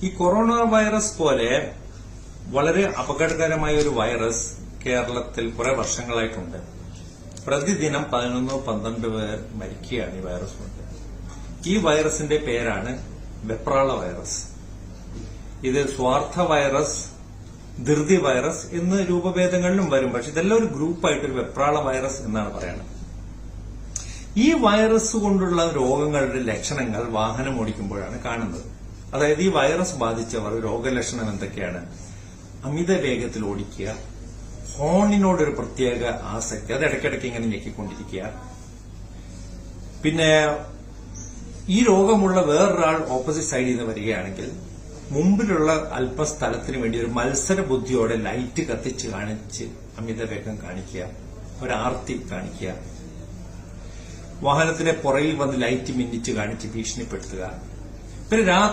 ഈ corona virus പോലെ വളരെ അപകടകരമായ ഒരു വൈറസ് കേരളത്തിൽ കുറെ വർഷങ്ങളായിട്ടുണ്ട്. പ്രതിദിനം 11-12 പേർ മരിക്കുകയാണ് ഈ വൈറസ് കൊണ്ട്. ഈ വൈറസിന്റെ പേരാണ് വെപ്രാള വൈറസ്. ഇത് സ്വാർത്ഥ വൈറസ്, ധൃതി വൈറസ് എന്ന് രൂപഭേദങ്ങളിലും വരും. പക്ഷെ ഇതെല്ലാം ഒരു ഗ്രൂപ്പായിട്ടൊരു വെപ്രാള വൈറസ് എന്നാണ് പറയുന്നത്. ഈ വൈറസ് കൊണ്ടുള്ള രോഗങ്ങളുടെ ലക്ഷണങ്ങൾ വാഹനം ഓടിക്കുമ്പോഴാണ് കാണുന്നത്. അതായത് ഈ വൈറസ് ബാധിച്ചവർ രോഗലക്ഷണം എന്തൊക്കെയാണ്? അമിത വേഗത്തിൽ ഓടിക്കുക, ഹോണിനോടൊരു പ്രത്യേക ആസക്തി, അത് ഇടയ്ക്കിടയ്ക്ക് ഇങ്ങനെ ഞെക്കിക്കൊണ്ടിരിക്കുക. പിന്നെ ഈ രോഗമുള്ള വേറൊരാൾ ഓപ്പോസിറ്റ് സൈഡിൽ നിന്ന് വരികയാണെങ്കിൽ മുമ്പിലുള്ള അല്പസ്ഥലത്തിന് വേണ്ടി ഒരു മത്സര ബുദ്ധിയോടെ ലൈറ്റ് കത്തിച്ച് കാണിച്ച് അമിത വേഗം കാണിക്കുക, ഒരു ആർത്തി കാണിക്കുക, വാഹനത്തിന്റെ പുറകിൽ വന്ന് ലൈറ്റ് മിന്നിച്ച് കാണിച്ച് ഭീഷണിപ്പെടുത്തുക. പിന്നെ രാത്രി